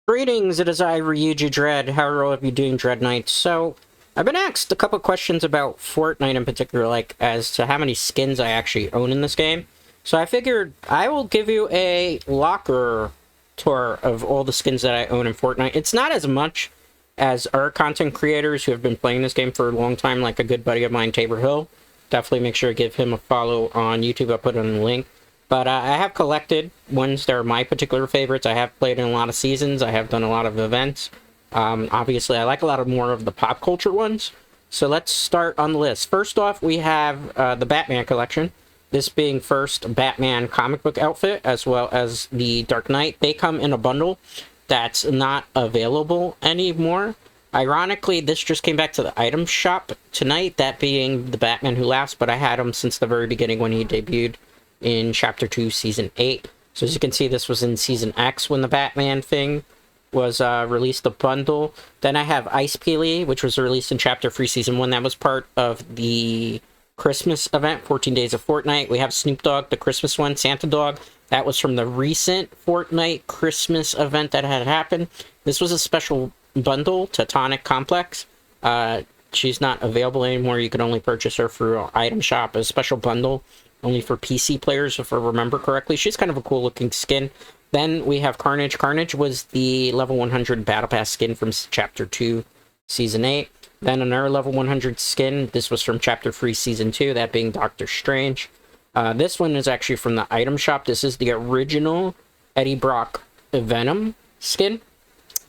Greetings, it is I, Ryuji Dread. How are all of you doing, Dread Knights? So, I've been asked a couple questions about Fortnite in particular, like as to how many skins I actually own in this game. So I figured I will give you a locker tour of all the skins that I own in Fortnite. It's not as much as our content creators who have been playing this game for a long time, like a good buddy of mine, Tabor Hill. Definitely make sure to give him a follow on YouTube. I'll put it in the link. But I have collected ones that are my particular favorites. I have played in a lot of seasons. I have done a lot of events. Obviously, I like a lot of more of the pop culture ones. So let's start on the list. First off, we have the Batman collection. This being first Batman comic book outfit, as well as the Dark Knight. They come in a bundle that's not available anymore. Ironically, this just came back to the item shop tonight, that being the Batman Who Laughs, but I had him since the very beginning when he debuted in Chapter 2, Season 8. So as you can see, this was in Season X when the Batman thing was released, the bundle. Then I have Ice Peely, which was released in Chapter 3, Season 1. That was part of the Christmas event, 14 Days of Fortnite. We have Snoop Dogg, the Christmas one, Santa Dog. That was from the recent Fortnite Christmas event that had happened. This was a special bundle, Teutonic Complex. She's not available anymore. You can only purchase her through our item shop, a special bundle only for PC players, if I remember correctly. She's kind of a cool looking skin. Then we have Carnage. Carnage was the level 100 Battle Pass skin from Chapter 2, Season 8. Then another level 100 skin. This was from Chapter 3, Season 2, that being Doctor Strange. This one is actually from the item shop. This is the original Eddie Brock Venom skin.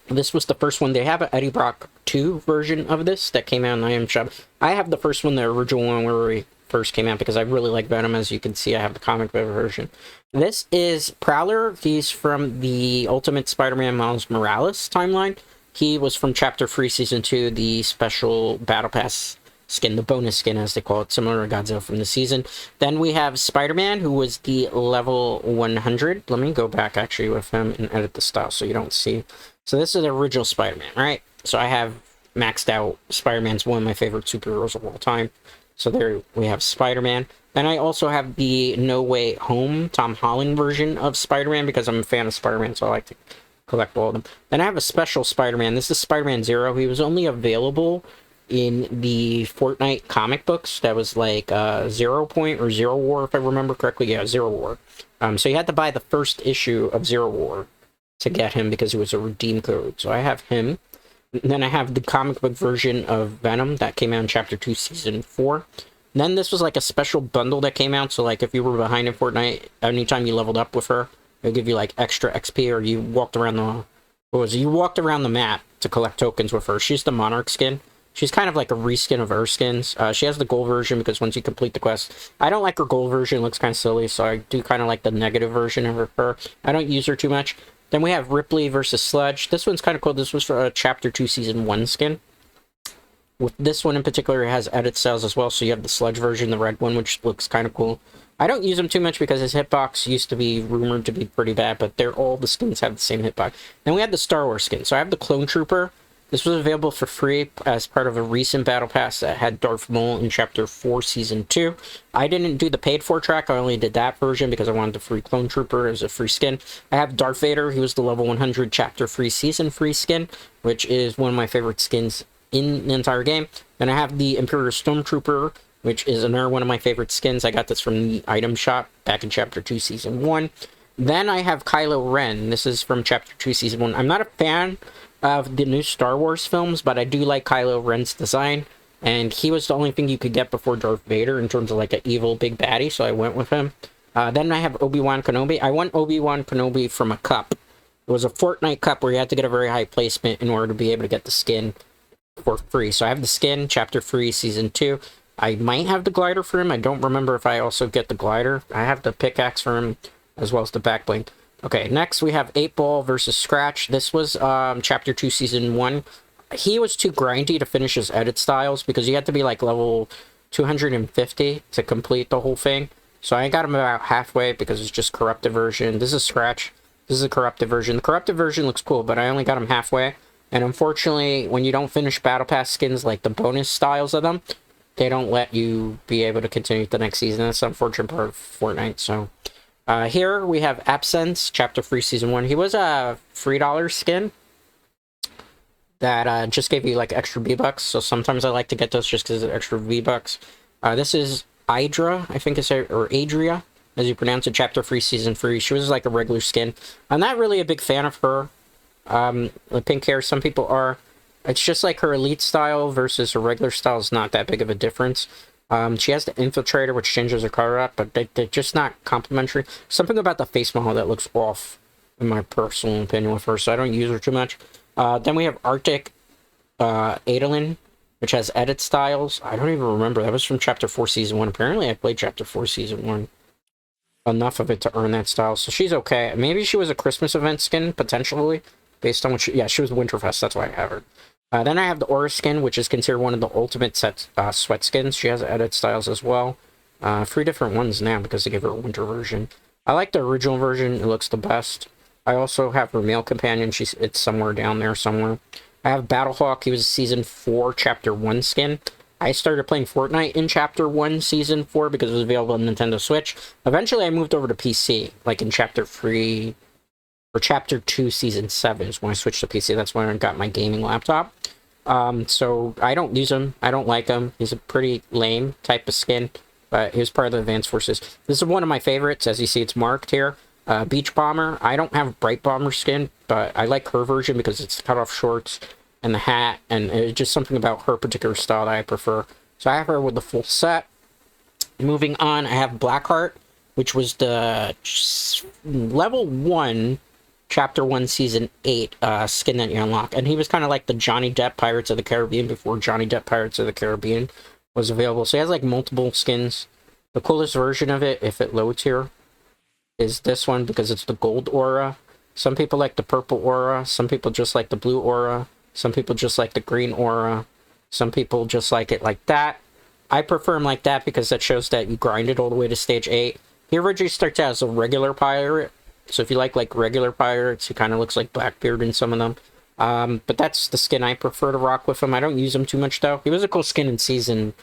This was the first one. They have an Eddie Brock 2 version of this that came out in the item shop. I have the first one, the original one where we first came out, because I really like Venom. As you can see, I have the comic book version. This is Prowler. He's from the Ultimate Spider-Man Miles Morales timeline. He was from Chapter 3, Season 2, the special Battle Pass skin, the bonus skin as they call it, similar to Godzilla from the season. Then we have Spider-Man, who was the level 100. Let me go back actually with him and edit the style so you don't see. So this is the original Spider-Man, right? So I have maxed out. Spider-Man's one of my favorite superheroes of all time. So there we have Spider-Man. Then I also have the No Way Home Tom Holland version of Spider-Man, because I'm a fan of Spider-Man, so I like to collect all of them. Then I have a special Spider-Man. This is Spider-Man Zero. He was only available in the Fortnite comic books. That was like Zero Point or Zero War, if I remember correctly. Yeah, Zero War. So you had to buy the first issue of Zero War to get him, because it was a redeem code. So I have him. And then I have the comic book version of Venom that came out in Chapter 2, Season 4. And then this was like a special bundle that came out, so like if you were behind in Fortnite, anytime you leveled up with her, it would give you like extra XP, or you walked around the... What was it? You walked around the map to collect tokens with her. She's the Monarch skin. She's kind of like a reskin of her skins. She has the gold version, because once you complete the quest... I don't like her gold version, it looks kind of silly, so I do kind of like the negative version of her. I don't use her too much. Then we have Ripley versus Sludge. This one's kind of cool. This was for a Chapter 2 Season 1 skin. With this one in particular, it has edit styles as well. So you have the Sludge version, the red one, which looks kind of cool. I don't use him too much because his hitbox used to be rumored to be pretty bad, but all the skins have the same hitbox. Then we have the Star Wars skin. So I have the Clone Trooper. This was available for free as part of a recent Battle Pass that had Darth Maul in Chapter 4, Season 2. I didn't do the paid-for track. I only did that version because I wanted the free Clone Trooper as a free skin. I have Darth Vader. He was the level 100 Chapter 3 Season free skin, which is one of my favorite skins in the entire game. Then I have the Imperial Stormtrooper, which is another one of my favorite skins. I got this from the item shop back in Chapter 2, Season 1. Then I have Kylo Ren. This is from Chapter 2, Season 1. I'm not a fan of the new Star Wars films, but I do like Kylo Ren's design, and he was the only thing you could get before Darth Vader in terms of like an evil big baddie, so I went with him. Then I have Obi-Wan Kenobi. I won Obi-Wan Kenobi from a cup. It was a Fortnite cup where you had to get a very high placement in order to be able to get the skin for free. So I have the skin, Chapter 3, Season 2. I might have the glider for him. I don't remember if I also get the glider. I have the pickaxe for him, as well as the back bling. Okay, next we have 8-Ball versus Scratch. This was Chapter 2, Season 1. He was too grindy to finish his edit styles, because you had to be like level 250 to complete the whole thing. So I got him about halfway, because it's just corrupted version. This is Scratch. This is a corrupted version. The corrupted version looks cool, but I only got him halfway. And unfortunately, when you don't finish Battle Pass skins, like the bonus styles of them, they don't let you be able to continue the next season. That's the unfortunate part of Fortnite, so... here we have Absence, Chapter 3, Season 1. He was a $3 skin. that just gave you like extra V-Bucks. So sometimes I like to get those just because it's extra V-Bucks. This is Idra, I think it's or Adria, as you pronounce it, Chapter 3, Season 3. She was like a regular skin. I'm not really a big fan of her. The pink hair, some people are. It's just like her elite style versus her regular style is not that big of a difference. She has the infiltrator, which changes her color up, but they're just not complimentary. Something about the face model that looks off, in my personal opinion, with her, so I don't use her too much. Then we have Arctic Adolin, which has edit styles. I don't even remember. That was from Chapter 4, Season 1. Apparently, I played Chapter 4, Season 1. Enough of it to earn that style, so she's okay. Maybe she was a Christmas event skin, potentially, based on what she... Yeah, she was Winterfest, that's why I have her. Then I have the Aura skin, which is considered one of the ultimate sweat skins. She has edit styles as well. 3 different ones now, because they gave her a winter version. I like the original version. It looks the best. I also have her male companion. It's somewhere down there somewhere. I have Battlehawk. He was a Season 4, Chapter 1 skin. I started playing Fortnite in Chapter 1, Season 4, because it was available on Nintendo Switch. Eventually, I moved over to PC, like in Chapter 3... or Chapter 2, Season 7 is when I switched to PC. That's when I got my gaming laptop. So I don't use him. I don't like him. He's a pretty lame type of skin, but he was part of the Advanced Forces. This is one of my favorites. As you see, it's marked here. Beach Bomber. I don't have Bright Bomber skin, but I like her version because it's the cut-off shorts and the hat, and it's just something about her particular style that I prefer. So I have her with the full set. Moving on, I have Blackheart, which was the level 1... Chapter 1, Season 8 skin that you unlock. And he was kind of like the Johnny Depp Pirates of the Caribbean before Johnny Depp Pirates of the Caribbean was available. So he has like multiple skins. The coolest version of it, if it loads here, is this one because it's the gold aura. Some people like the purple aura. Some people just like the blue aura. Some people just like the green aura. Some people just like it like that. I prefer him like that because that shows that you grinded all the way to stage 8. He originally starts out as a regular pirate. So if you like regular pirates, he kind of looks like Blackbeard in some of them. But that's the skin I prefer to rock with him. I don't use him too much, though. He was a cool skin in Season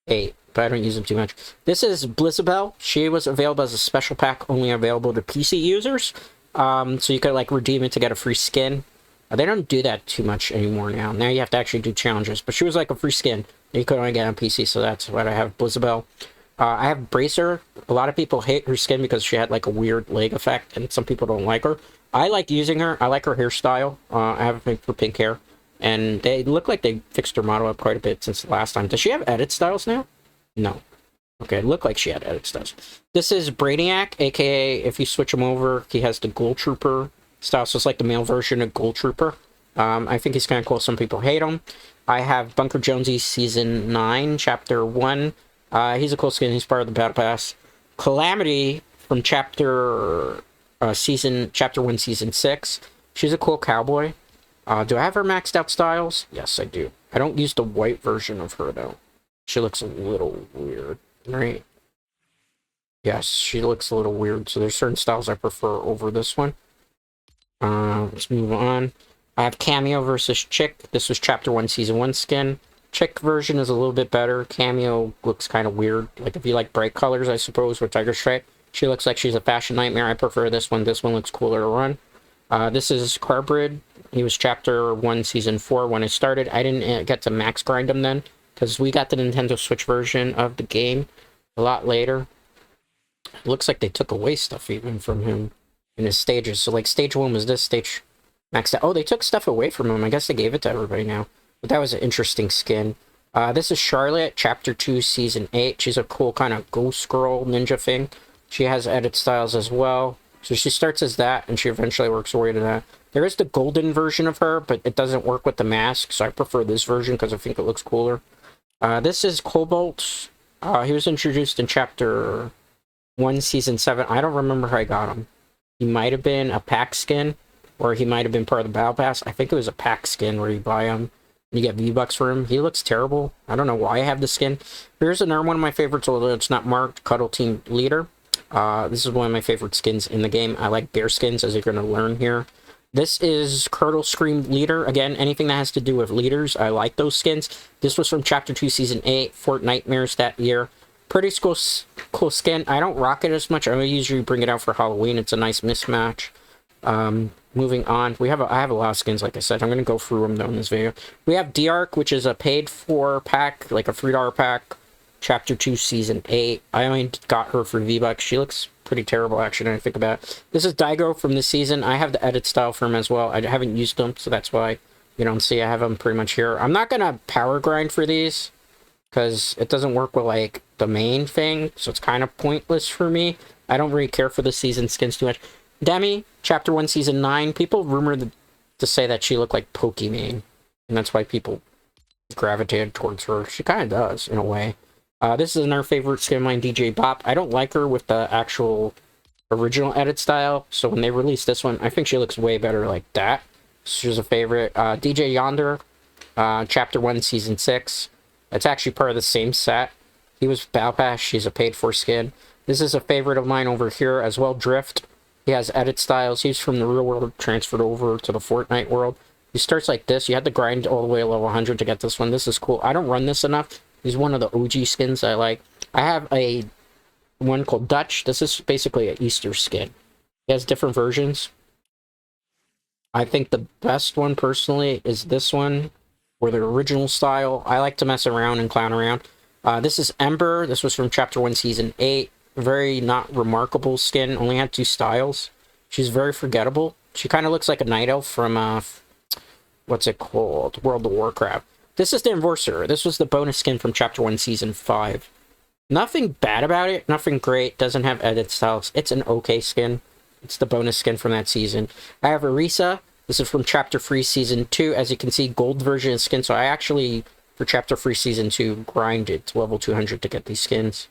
8, but I don't use him too much. This is Blizzabelle. She was available as a special pack, only available to PC users. So you could, like, redeem it to get a free skin. They don't do that too much anymore now. Now you have to actually do challenges. But she was like a free skin that you could only get on PC, so that's what I have, Blizzabelle. I have Bracer. A lot of people hate her skin because she had like a weird leg effect, and some people don't like her. I like using her. I like her hairstyle. I have a thing for pink hair, and they look like they fixed her model up quite a bit since the last time. Does she have edit styles now? No. Okay, it looked like she had edit styles. This is Brainiac, aka if you switch him over, he has the Ghoul Trooper style, so it's like the male version of Ghoul Trooper. I think he's kind of cool. Some people hate him. I have Bunker Jonesy Season 9, Chapter 1. He's a cool skin. He's part of the Battle Pass. Calamity from Chapter 1, Season 6. She's a cool cowboy. Do I have her maxed out styles? Yes, I do. I don't use the white version of her, though. She looks a little weird, right? Yes, she looks a little weird, so there's certain styles I prefer over this one. Let's move on. I have Cameo versus Chick. This was Chapter 1, Season 1 skin. Chick version is a little bit better. Cameo looks kind of weird. Like, if you like bright colors, I suppose, with Tiger Stripe. She looks like she's a fashion nightmare. I prefer this one. This one looks cooler to run. This is Carbrid. He was Chapter 1, Season 4 when it started. I didn't get to max grind him then, because we got the Nintendo Switch version of the game a lot later. It looks like they took away stuff even from him in his stages. So, like, Stage 1 was this, stage maxed out. Oh, they took stuff away from him. I guess they gave it to everybody now. But that was an interesting skin. This is Charlotte, Chapter 2, Season 8. She's a cool kind of ghost girl ninja thing. She has edit styles as well. So she starts as that, and she eventually works her way to that. There is the golden version of her, but it doesn't work with the mask, so I prefer this version because I think it looks cooler. This is Cobalt. He was introduced in Chapter 1, Season 7. I don't remember how I got him. He might have been a pack skin, or he might have been part of the Battle Pass. I think it was a pack skin where you buy him. You get V-Bucks for him. He looks terrible. I don't know why I have the skin. Here's another one of my favorites, although it's not marked. Cuddle Team Leader. This is one of my favorite skins in the game. I like bear skins, as you're going to learn here. This is Curdle Scream Leader. Again, anything that has to do with leaders, I like those skins. This was from Chapter 2, Season 8, Fort Nightmares that year. Pretty cool skin. I don't rock it as much. I usually bring it out for Halloween. It's a nice mismatch. Moving on, I have a lot of skins, like I said. I'm gonna go through them though in this video. We have D-Arc, which is a paid for pack, like a $3 pack, Chapter 2, Season 8. I only got her for V-Bucks. She looks pretty terrible, actually, when I think about it. This is Daigo from this season. I have the edit style for him as well. I haven't used them, so that's why you don't see I have them pretty much here. I'm not gonna power grind for these, because it doesn't work with, like, the main thing, so it's kind of pointless for me. I don't really care for the season skins too much. Demi, Chapter 1, Season 9. People rumored to say that she looked like Pokimane, and that's why people gravitated towards her. She kind of does, in a way. This is another favorite skin of mine, DJ Bop. I don't like her with the actual original edit style, so when they released this one, I think she looks way better like that. She's a favorite. DJ Yonder, Chapter 1, Season 6. It's actually part of the same set. He was Battle Pass. She's a paid-for skin. This is a favorite of mine over here as well, Drift. He has edit styles. He's from the real world, transferred over to the Fortnite world. He starts like this. You had to grind all the way to level 100 to get this one. This is cool. I don't run this enough. He's one of the OG skins I like. I have a one called Dutch. This is basically an Easter skin. He has different versions. I think the best one, personally, is this one, or the original style. I like to mess around and clown around. This is Ember. This was from Chapter 1, Season 8. Very not remarkable skin. Only had 2 styles. She's very forgettable. She kind of looks like a night elf from, what's it called? World of Warcraft. This is the Enforcer. This was the bonus skin from Chapter 1, Season 5. Nothing bad about it. Nothing great. Doesn't have edit styles. It's an okay skin. It's the bonus skin from that season. I have Arisa. This is from Chapter 3, Season 2. As you can see, gold version of skin. So I actually, for Chapter 3, Season 2, grinded to level 200 to get these skins.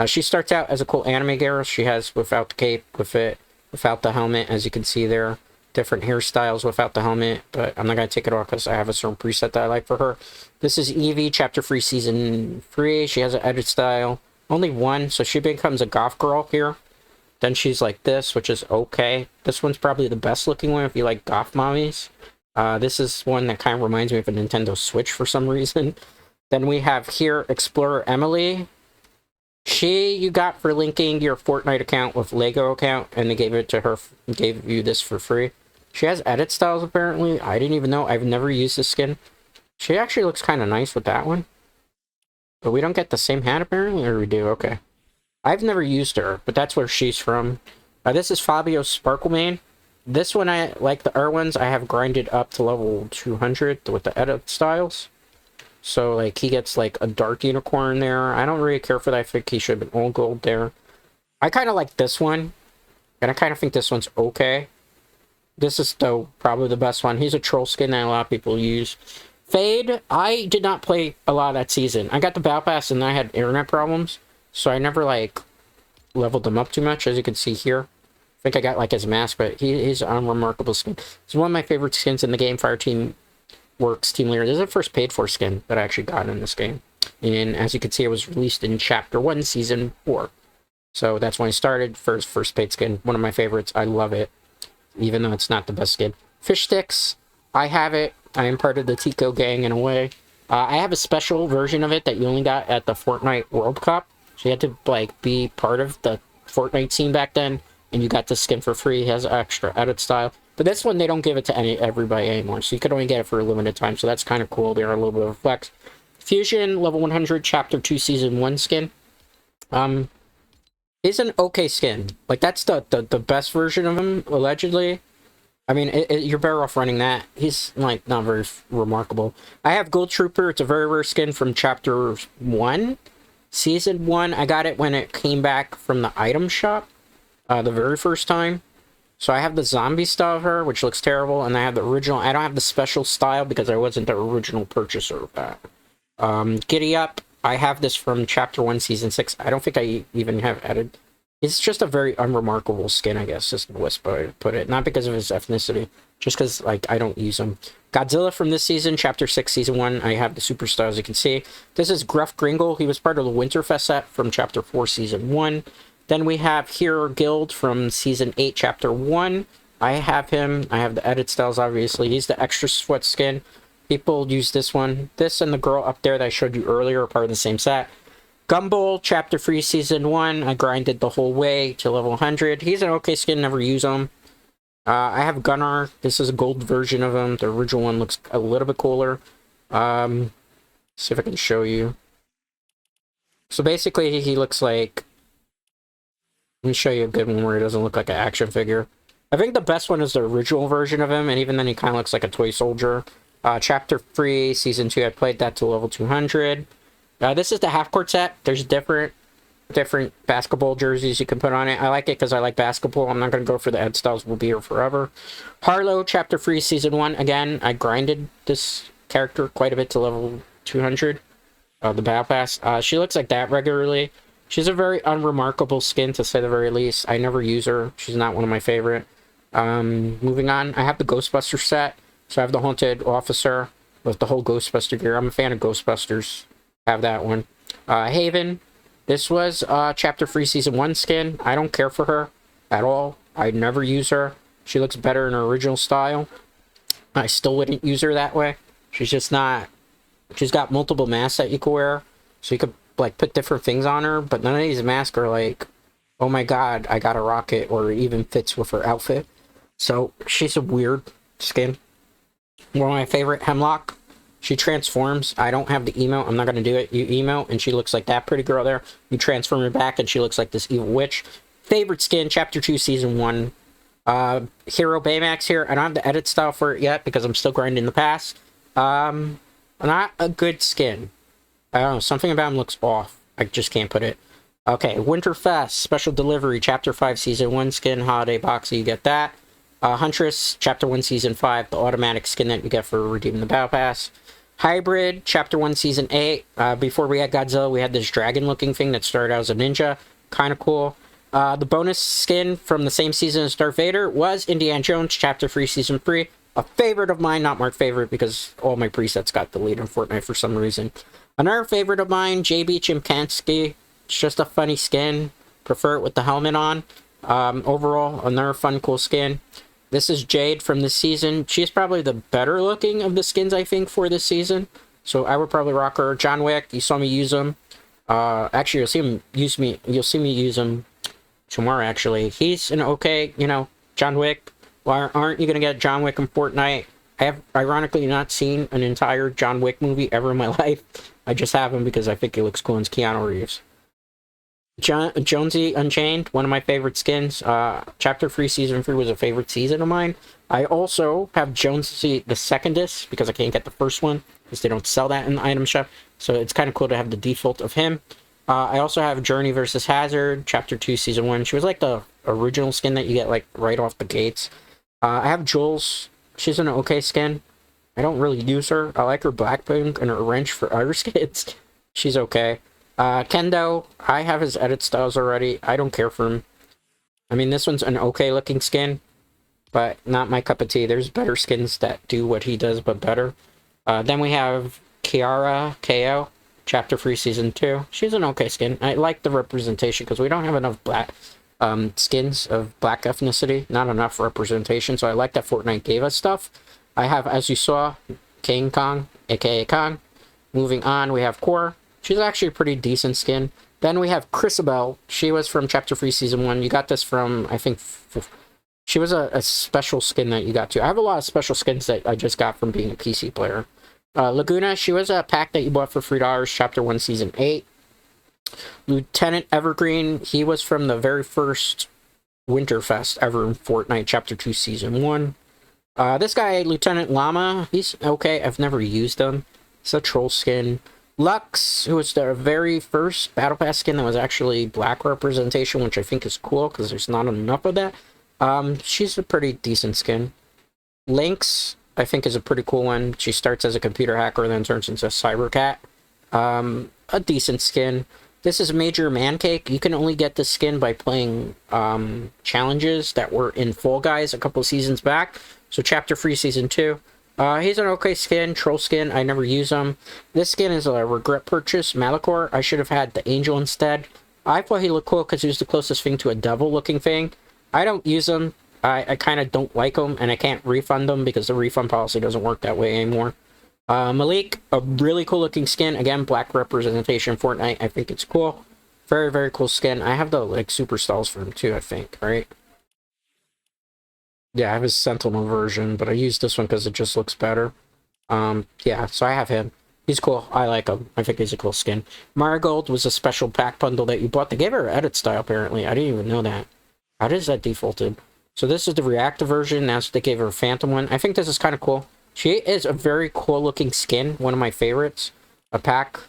She starts out as a cool anime girl. She has without the cape, with it, without the helmet, as you can see there. Different hairstyles without the helmet, but I'm not going to take it off because I have a certain preset that I like for her. This is Evie, Chapter 3, Season 3. She has an edit style. Only one, so she becomes a goth girl here. Then she's like this, which is okay. This one's probably the best looking one if you like goth mommies. This is one that kind of reminds me of a Nintendo Switch for some reason. Then we have here Explorer Emily. She you got for linking your Fortnite account with Lego account, and they gave it to her, gave you this for free. She has edit styles apparently. I didn't even know. I've never used this skin. She actually looks kind of nice with that one. But we don't get the same hat apparently, or we do? Okay. I've never used her, but that's where she's from. This is Fabio Sparklemane. This one, I like the other ones, I have grinded up to level 200 with the edit styles. So, like, he gets, like, a dark unicorn there. I don't really care for that. I think he should have been all gold there. I kind of like this one. And I kind of think this one's okay. This is, though, probably the best one. He's a troll skin that a lot of people use. Fade, I did not play a lot of that season. I got the Battle Pass and I had internet problems. So I never, like, leveled him up too much, as you can see here. I think I got, like, his mask, but he's an unremarkable skin. He's one of my favorite skins in the game, Fireteam Works Team Leader. This is the first paid-for skin that I actually got in this game. And as you can see, it was released in Chapter 1, Season 4. So that's when I started. First paid skin. One of my favorites. I love it. Even though it's not the best skin. Fish Sticks. I have it. I am part of the Tico gang in a way. I have a special version of it that you only got at the Fortnite World Cup. So you had to, like, be part of the Fortnite scene back then. And you got the skin for free. It has extra edit style. But this one, they don't give it to everybody anymore. So you could only get it for a limited time. So that's kind of cool. They are a little bit of a flex. Fusion, level 100, Chapter 2, Season 1 skin. He's an okay skin. Like, that's the best version of him, allegedly. I mean, you're better off running that. He's, like, not very remarkable. I have Gold Trooper. It's a very rare skin from Chapter 1. Season 1, I got it when it came back from the item shop. The very first time. So I have the zombie style of her, which looks terrible, and I have the original. I don't have the special style because I wasn't the original purchaser of that. Giddy Up, I have this from Chapter 1, Season 6. I don't think I even have added. It's just a very unremarkable skin, I guess, is the best way to put it. Not because of his ethnicity, just because, like, I don't use him. Godzilla from this season, Chapter 6, Season 1. I have the superstar, as you can see. This is Gruff Gringle. He was part of the Winterfest set from Chapter 4, Season 1. Then we have Hero Guild from Season 8, Chapter 1. I have him. I have the edit styles, obviously. He's the extra sweat skin. People use this one. This and the girl up there that I showed you earlier are part of the same set. Gumball, Chapter 3, Season 1. I grinded the whole way to level 100. He's an okay skin. Never use him. I have Gunnar. This is a gold version of him. The original one looks a little bit cooler. See if I can show you. So basically, he looks like... Let me show you a good one where he doesn't look like an action figure. I think the best one is the original version of him, and even then he kind of looks like a toy soldier. Chapter 3, Season 2, I played that to level 200. This is the half-court set. There's different basketball jerseys you can put on it. I like it because I like basketball. I'm not going to go for the Ed Styles. Will be here forever. Harlow, Chapter 3, Season 1. Again, I grinded this character quite a bit to level 200. The Battle Pass. She looks like that regularly. She's a very unremarkable skin, to say the very least. I never use her. She's not one of my favorite. Moving on, I have the Ghostbuster set. So I have the Haunted Officer with the whole Ghostbuster gear. I'm a fan of Ghostbusters. I have that one. Haven. This was Chapter 3 Season 1 skin. I don't care for her at all. I never use her. She looks better in her original style. I still wouldn't use her that way. She's just not... She's got multiple masks that you can wear. So you could like put different things on her, but none of these masks are like, oh my god, I got a rocket, or even fits with her outfit. So she's a weird skin. One of my favorite, Hemlock. She transforms. I don't have the emote. I'm not going to do it. You emote, and she looks like that pretty girl there. You transform her back, and she looks like this evil witch. Favorite skin, Chapter 2, Season 1. Hero Baymax here. I don't have the edit style for it yet, because I'm still grinding the pass. Not a good skin. I don't know, something about him looks off. I just can't put it. Okay, Winterfest, Special Delivery, Chapter 5, Season 1 skin, Holiday Box, so you get that. Huntress, Chapter 1, Season 5, the automatic skin that you get for redeeming the Battle Pass. Hybrid, Chapter 1, Season 8. Before we had Godzilla, we had this dragon-looking thing that started out as a ninja. Kind of cool. The bonus skin from the same season as Darth Vader was Indiana Jones, Chapter 3, Season 3. A favorite of mine, not my favorite, because all my presets got deleted in Fortnite for some reason. Another favorite of mine, JB Chimpanski. It's just a funny skin. Prefer it with the helmet on. Overall, another fun, cool skin. This is Jade from this season. She's probably the better looking of the skins, I think, for this season. So I would probably rock her. John Wick, you saw me use him. Actually, you'll see me use him tomorrow, actually. He's an okay, John Wick. Why aren't you going to get John Wick in Fortnite? I have, ironically, not seen an entire John Wick movie ever in my life. I just have him because I think he looks cool and it's Keanu Reeves. Jonesy Unchained, one of my favorite skins. Chapter 3, Season 3 was a favorite season of mine. I also have Jonesy the Secondist because I can't get the first one because they don't sell that in the item shop. So it's kind of cool to have the default of him. I also have Journey vs. Hazard, Chapter 2, Season 1. She was like the original skin that you get like right off the gates. I have Jules. She's an okay skin. I don't really use her. I like her Blackpink and her wrench for other skins. She's okay. Kendo, I have his edit styles already. I don't care for him. I mean, this one's an okay looking skin, but not my cup of tea. There's better skins that do what he does, but better. Then we have Kiara KO, Chapter 3, Season 2. She's an okay skin. I like the representation because we don't have enough black skins of black ethnicity. Not enough representation, so I like that Fortnite gave us stuff. I have, as you saw, King Kong, aka Kong. Moving on, we have Core. She's actually a pretty decent skin. Then we have Chrisabel. She was from Chapter 3, Season 1. You got this from, I think, she was a special skin that you got too. I have a lot of special skins that I just got from being a PC player. Laguna, she was a pack that you bought for $3, Chapter 1, Season 8. Lieutenant Evergreen, he was from the very first Winterfest ever in Fortnite, Chapter 2, Season 1. This guy, Lieutenant Llama, he's okay. I've never used him. It's a troll skin. Lux, who was the very first Battle Pass skin that was actually black representation, which I think is cool because there's not enough of that. She's a pretty decent skin. Lynx, I think, is a pretty cool one. She starts as a computer hacker and then turns into a cyber cat. A decent skin. This is Major Mancake. You can only get this skin by playing challenges that were in Fall Guys a couple seasons back. So Chapter 3, Season 2. He's an okay skin, troll skin. I never use him. This skin is a regret purchase, Malachor. I should have had the Angel instead. I thought he looked cool because he was the closest thing to a devil-looking thing. I don't use him. I kind of don't like him, and I can't refund them because the refund policy doesn't work that way anymore. Malik, a really cool-looking skin. Again, black representation Fortnite. I think it's cool. Very, very cool skin. I have the, like, super stalls for him, too, I think, right? Yeah, I have his Sentinel version, but I use this one because it just looks better. Yeah, so I have him. He's cool. I like him. I think he's a cool skin. Marigold was a special pack bundle that you bought. They gave her edit style, apparently. I didn't even know that. How does that defaulted? So this is the reactive version. That's they gave her a Phantom one. I think this is kind of cool. She is a very cool looking skin. One of my favorites. A pack.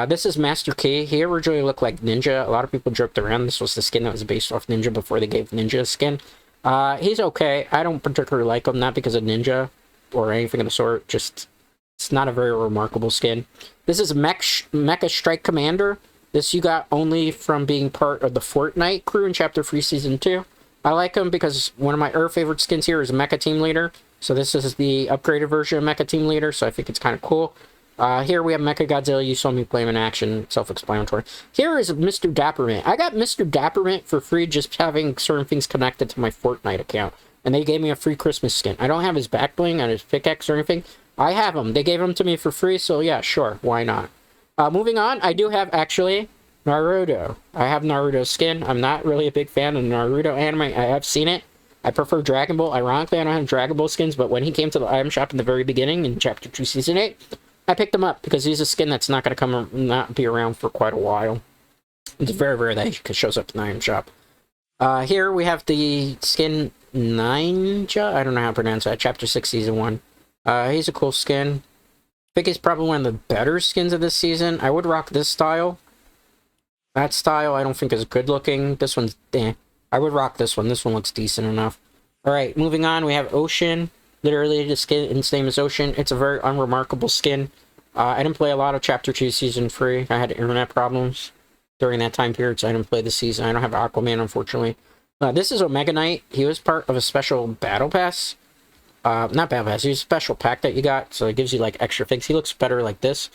This is Master Key. He originally looked like Ninja. A lot of people joked around. This was the skin that was based off Ninja before they gave Ninja a skin. He's okay. I don't particularly like him, not because of Ninja or anything of the sort. Just, it's not a very remarkable skin. This is Mecha Strike Commander. This you got only from being part of the Fortnite crew in Chapter 3 Season 2. I like him because one of my favorite skins here is Mecha Team Leader. So this is the upgraded version of Mecha Team Leader, so I think it's kind of cool. Here we have Mecha Godzilla. You saw me play him in action. Self-explanatory. Here is Mr. Dappermint. I got Mr. Dappermint for free just having certain things connected to my Fortnite account. And they gave me a free Christmas skin. I don't have his back bling on his pickaxe or anything. I have him. They gave him to me for free, so yeah, sure. Why not? Moving on, I do have, actually, Naruto. I have Naruto's skin. I'm not really a big fan of Naruto anime. I have seen it. I prefer Dragon Ball. Ironically, I don't have Dragon Ball skins, but when he came to the item shop in the very beginning, in Chapter 2, Season 8, I picked him up because he's a skin that's not going to not be around for quite a while. It's very rare that he shows up in the item shop. Here we have the skin Ninja. I don't know how to pronounce that. Chapter 6, Season 1. He's a cool skin. I think he's probably one of the better skins of this season. I would rock this style. That style I don't think is good looking. This one's eh. I would rock this one. This one looks decent enough. Alright, moving on. We have Ocean. Literally, the skin, its name is Ocean. It's a very unremarkable skin. I didn't play a lot of Chapter 2 Season 3. I had internet problems during that time period, so I didn't play the season. I don't have Aquaman, unfortunately. This is Omega Knight. He was part of a special Battle Pass. Not Battle Pass. He was a special pack that you got, so it gives you, like, extra things. He looks better like this.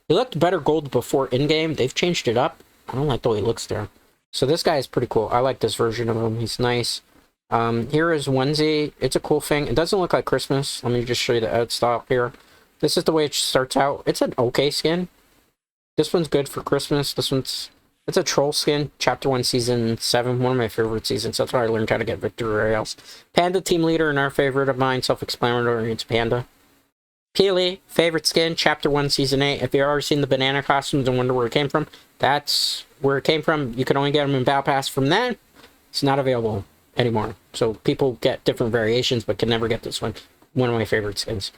He looked better gold before in-game. They've changed it up. I don't like the way he looks there. So this guy is pretty cool. I like this version of him. He's nice. Here is Onesie. It's a cool thing. It doesn't look like Christmas. Let me just show you the art style here. This is the way it starts out. It's an okay skin. This one's good for Christmas. It's a troll skin. Chapter 1, Season 7. One of my favorite seasons. That's where I learned how to get Victory Royales. Panda Team Leader, another favorite of mine. Self-explanatory. It's Panda. Peely, favorite skin. Chapter 1, Season 8. If you've ever seen the banana costumes and wonder where it came from, that's where it came from. You can only get them in Battle Pass. From then, it's not available anymore. So people get different variations, but can never get this one. One of my favorite skins.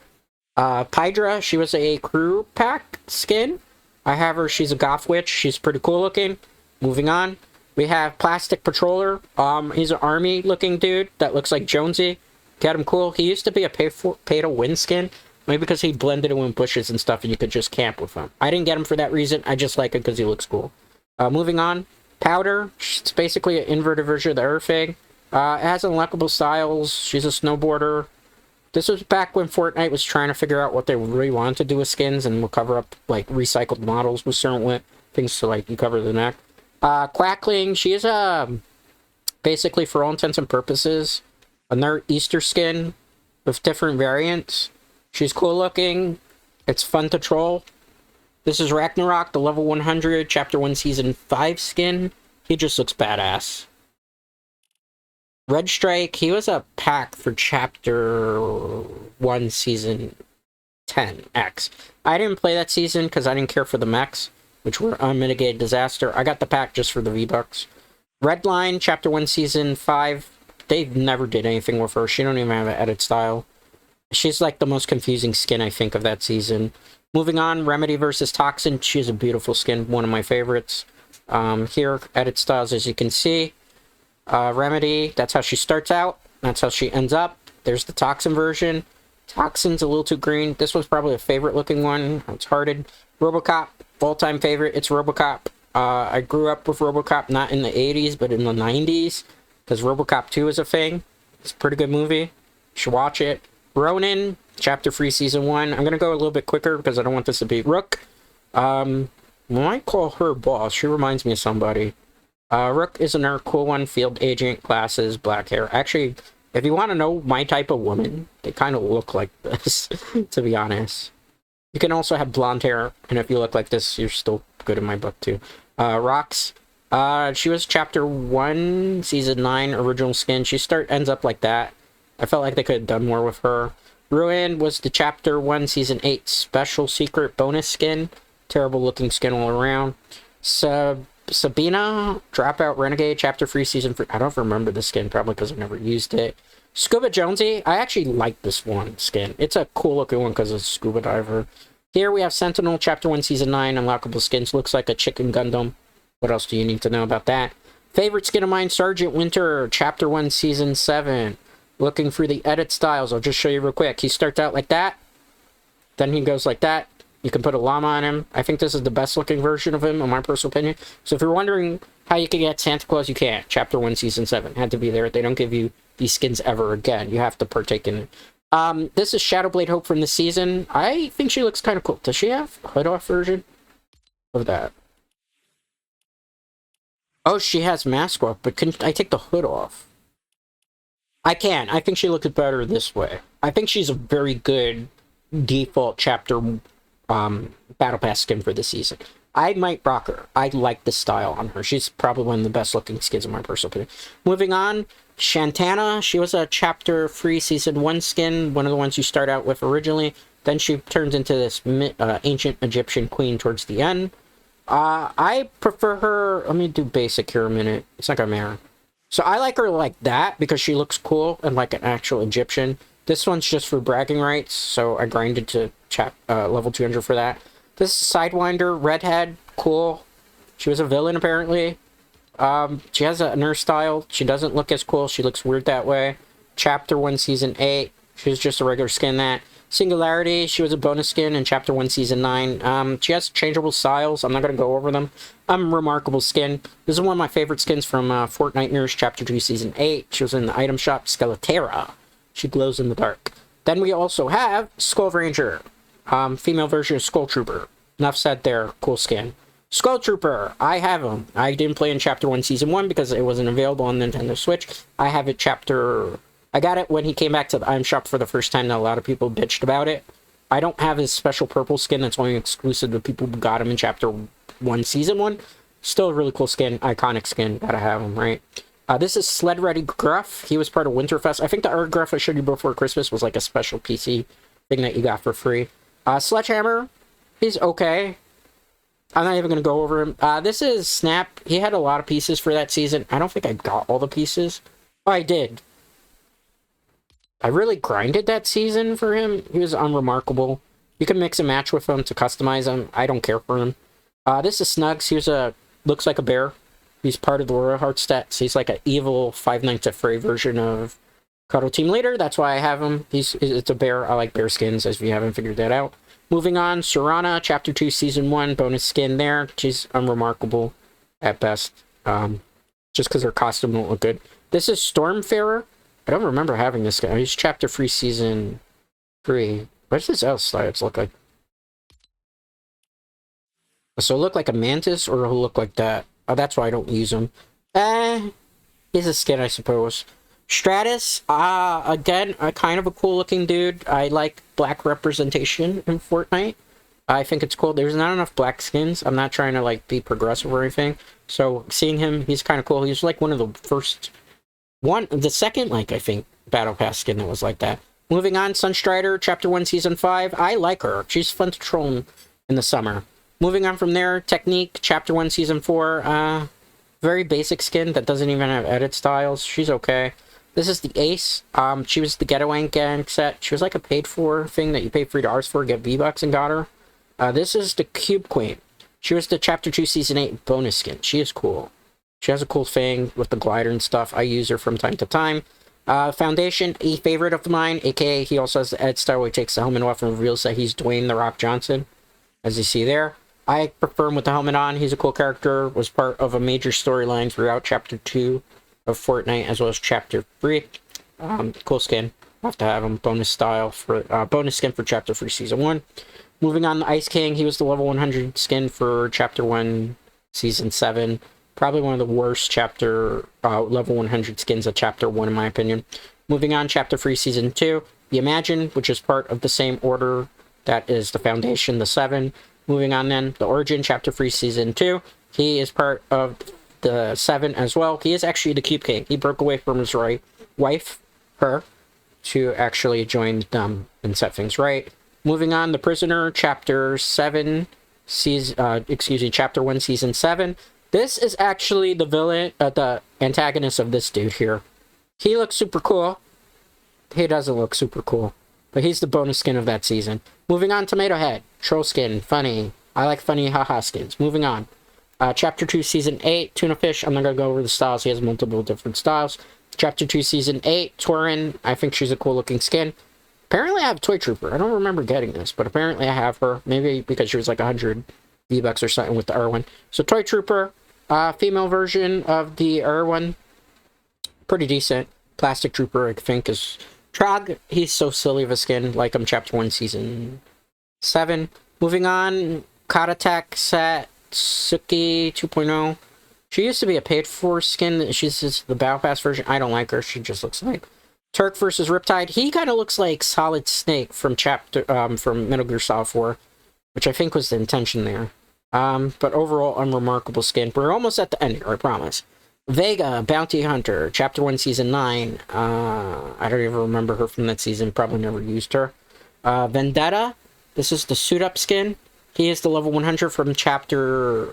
Pydra, she was a crew pack skin. I have her. She's a goth witch. She's pretty cool looking. Moving on. We have Plastic Patroller. He's an army looking dude that looks like Jonesy. Get him cool. He used to be a pay-to-win skin. Maybe because he blended in with bushes and stuff and you could just camp with him. I didn't get him for that reason. I just like it because he looks cool. Moving on. Powder. It's basically an inverted version of the Earthig. It has unlockable styles. She's a snowboarder. This was back when Fortnite was trying to figure out what they really wanted to do with skins and will cover up, like, recycled models with certain things to, like, you cover the neck. Quackling, she is, basically, for all intents and purposes, another Easter skin with different variants. She's cool looking. It's fun to troll. This is Ragnarok, the level 100, Chapter 1, Season 5 skin. He just looks badass. Red Strike, he was a pack for Chapter 1, Season 10, X. I didn't play that season because I didn't care for the mechs, which were unmitigated disaster. I got the pack just for the V-Bucks. Redline, Chapter 1, Season 5. They never did anything with her. She don't even have an edit style. She's like the most confusing skin, I think, of that season. Moving on, Remedy versus Toxin. She's a beautiful skin, one of my favorites. Here, edit styles, as you can see. Remedy, that's how she starts out. That's how she ends up. There's the Toxin version. Toxin's a little too green. This was probably a favorite looking one. It's hearted. Robocop, all-time favorite. It's Robocop. I grew up with Robocop, not in the 80s, but in the 90s. Because Robocop 2 is a thing. It's a pretty good movie. You should watch it. Ronin, Chapter 3, Season 1. I'm going to go a little bit quicker because I don't want this to be Rook. Might call her boss. She reminds me of somebody. Rook is another cool one. Field agent, glasses, black hair. Actually, if you want to know my type of woman, they kind of look like this, to be honest. You can also have blonde hair, and if you look like this, you're still good in my book, too. Rox. She was Chapter 1, Season 9, original skin. She ends up like that. I felt like they could have done more with her. Ruin was the Chapter 1 Season 8 special secret bonus skin. Terrible looking skin all around. Sabina, Dropout Renegade, Chapter 3 Season 3. I don't remember the skin, probably because I never used it. Scuba Jonesy, I actually like this one skin. It's a cool looking one because it's a scuba diver. Here we have Sentinel, Chapter 1 Season 9, unlockable skins. Looks like a chicken Gundam. What else do you need to know about that? Favorite skin of mine, Sergeant Winter, Chapter 1 Season 7. Looking through the edit styles, I'll just show you real quick. He starts out like that, then he goes like that. You can put a llama on him. I think this is the best looking version of him, in my personal opinion. So if you're wondering how you can get Santa Claus, you can't. Chapter 1 Season 7 had to be there. They don't give you these skins ever again. You have to partake in it. This is Shadowblade Hope from the season. I think she looks kind of cool. Does she have a hood off version of that? Oh, she has mask off, but can I take the hood off? I can. I think she looks better this way. I think she's a very good default chapter battle pass skin for this season. I might rock her. I like the style on her. She's probably one of the best looking skins in my personal opinion. Moving on, Shantana. She was a chapter 3 season 1 skin, one of the ones you start out with originally. Then she turns into this ancient Egyptian queen towards the end. I prefer her. Let me do basic here a minute. It's like a mirror. So I like her like that because she looks cool and like an actual Egyptian. This one's just for bragging rights, so I grinded to level 200 for that. This is Sidewinder, redhead, cool. She was a villain apparently. She has a nurse style. She doesn't look as cool. She looks weird that way. Chapter 1 Season 8. She was just a regular skin that. Singularity, she was a bonus skin in Chapter 1 Season 9. She has changeable styles. I'm not going to go over them. Remarkable skin. This is one of my favorite skins from Fortnite Mirrors Chapter 2 Season 8. She was in the item shop. Skeletera. She glows in the dark. Then we also have Skull Ranger. Female version of Skull Trooper. Enough said there. Cool skin. Skull Trooper. I have him. I didn't play in Chapter 1 Season 1 because it wasn't available on Nintendo Switch. I have it I got it when he came back to the item shop for the first time, and a lot of people bitched about it. I don't have his special purple skin that's only exclusive to people who got him in Chapter 1 Season 1. Still a really cool skin, iconic skin. Gotta have him, right? This is Sled Ready Gruff. He was part of Winterfest. I think the Erd Gruff I showed you before Christmas was like a special PC thing that you got for free. Sledgehammer. He's okay. I'm not even going to go over him. This is Snap. He had a lot of pieces for that season. I don't think I got all the pieces. Oh, I did. I really grinded that season for him. He was unremarkable. You can mix and match with him to customize him. I don't care for him. This is Snugs. He's looks like a bear. He's part of the Royal Heart stats. He's like an evil Five Nights at Freddy version of Cuddle Team Leader. That's why I have him. It's a bear. I like bear skins, as if you haven't figured that out. Moving on, Serana, Chapter 2, Season 1, bonus skin there. She's unremarkable at best. Just because her costume won't look good. This is Stormfarer. I don't remember having this guy. He's Chapter 3, Season 3. What does his styles look like? So he'll look like a mantis, or he'll look like that. Oh, that's why I don't use him. He's a skin, I suppose. Stratus, again, kind of a cool looking dude. I like black representation in Fortnite. I think it's cool. There's not enough black skins. I'm not trying to, like, be progressive or anything. So, seeing him, he's kind of cool. He's, like, one of the the second, like, I think, Battle Pass skin that was like that. Moving on, Sunstrider, Chapter 1, Season 5. I like her. She's fun to troll in the summer. Moving on from there, Technique, Chapter 1, Season 4. Very basic skin that doesn't even have edit styles. She's okay. This is the Ace. She was the Getaway Gang set. She was like a paid-for thing that you pay $3 for, get V-Bucks, and got her. This is the Cube Queen. She was the Chapter 2 Season 8 bonus skin. She is cool. She has a cool thing with the glider and stuff. I use her from time to time. Foundation, a favorite of mine, aka he also has the Ed style where he takes the helmet off and reveals that he's Dwayne The Rock Johnson, as you see there. I prefer him with the helmet on. He's a cool character, was part of a major storyline throughout Chapter 2 of Fortnite, as well as Chapter 3. Cool skin. Have to have him. Bonus skin for Chapter 3 Season 1. Moving on, the Ice King. He was the level 100 skin for Chapter 1 Season 7. Probably one of the worst level 100 skins of Chapter 1, in my opinion. Moving on, Chapter 3 Season 2. The Imagine, which is part of the same order that is the Foundation, the 7. Moving on then, the Origin, Chapter 3 Season 2. He is part of the 7 as well. He is actually the Cube King. He broke away from his wife, her, to actually join them and set things right. Moving on, The Prisoner, Chapter 7, Chapter 1, Season 7. This is actually the villain, the antagonist of this dude here. He looks super cool. He doesn't look super cool, but he's the bonus skin of that season. Moving on, Tomato Head, Troll Skin, funny. I like funny haha skins. Moving on. Chapter 2, Season 8, Tuna Fish. I'm not going to go over the styles. He has multiple different styles. Chapter 2, Season 8, Torin. I think she's a cool-looking skin. Apparently, I have Toy Trooper. I don't remember getting this, but apparently I have her. Maybe because she was like 100 V-Bucks or something with the Irwin. So, Toy Trooper, female version of the Irwin. Pretty decent. Plastic Trooper, I think, is Trog. He's so silly of a skin. Like him, Chapter 1, Season 7. Moving on, Katatek set. Suki 2.0. She used to be a paid-for skin. She's just the Battle Pass version. I don't like her. She just looks like Turk versus Riptide. He kind of looks like Solid Snake from from Metal Gear Solid 4, which I think was the intention there. But overall, unremarkable skin. We're almost at the end here, I promise. Vega, Bounty Hunter, Chapter 1, Season 9. I don't even remember her from that season. Probably never used her. Vendetta. This is the suit-up skin. He is the level 100 from Chapter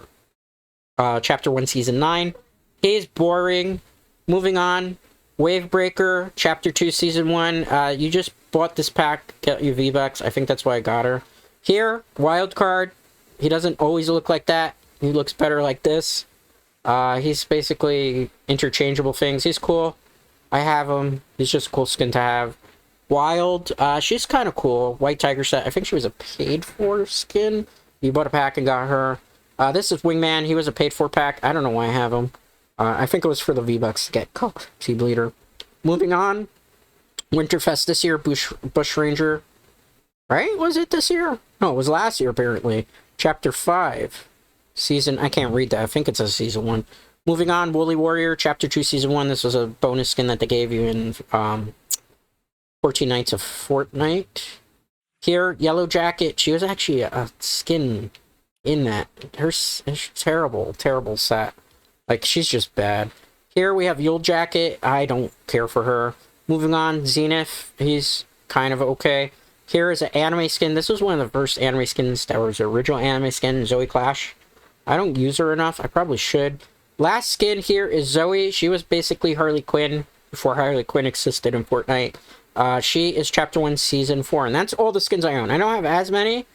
1, Season 9. He is boring. Moving on. Wavebreaker, Chapter 2, Season 1. You just bought this pack, get your V-Bucks. I think that's why I got her. Here, Wildcard. He doesn't always look like that. He looks better like this. He's basically interchangeable things. He's cool. I have him. He's just a cool skin to have. Wild, she's kind of cool. White Tiger set. I think she was a paid-for skin. You bought a pack and got her. This is Wingman. He was a paid-for pack. I don't know why I have him. I think it was for the V-Bucks to get T-Bleeder. Moving on. Winterfest this year. Bush Ranger. Right? Was it this year? No, it was last year, apparently. Chapter 5. Season... I can't read that. I think it says Season 1. Moving on. Woolly Warrior. Chapter 2, Season 1. This was a bonus skin that they gave you in... 14 Nights of Fortnite. Here, Yellow Jacket. She was actually a skin in that. Her terrible set. Like, she's just bad. Here we have Yule Jacket. I don't care for her. Moving on, Zenith. He's kind of okay. Here is an anime skin. This was one of the first anime skins that was the original anime skin, Zoe Clash. I don't use her enough. I probably should. Last skin here is Zoe. She was basically Harley Quinn before Harley Quinn existed in Fortnite. She is Chapter 1, Season 4, and that's all the skins I own. I don't have as many,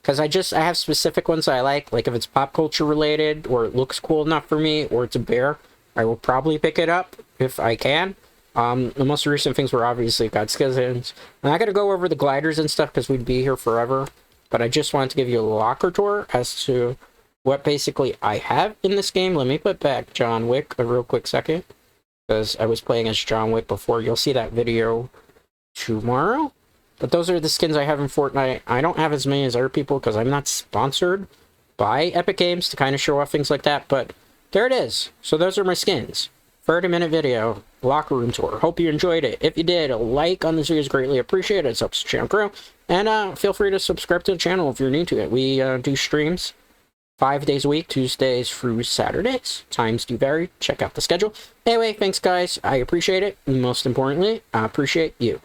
because I have specific ones that I like if it's pop culture related, or it looks cool enough for me, or it's a bear, I will probably pick it up, if I can. The most recent things were obviously God Skins, and I gotta go over the gliders and stuff, because we'd be here forever, but I just wanted to give you a locker tour as to what basically I have in this game. Let me put back John Wick a real quick second, because I was playing as John Wick before. You'll see that video tomorrow. But those are the skins I have in Fortnite. I don't have as many as other people because I'm not sponsored by Epic Games to kind of show off things like that. But there it is. So those are my skins. 30-minute video, locker room tour. Hope you enjoyed it. If you did, a like on this video is greatly appreciated. It helps the channel grow. And feel free to subscribe to the channel if you're new to it. We do streams 5 days a week, Tuesdays through Saturdays. Times do vary. Check out the schedule. Anyway, thanks guys. I appreciate it. And most importantly, I appreciate you.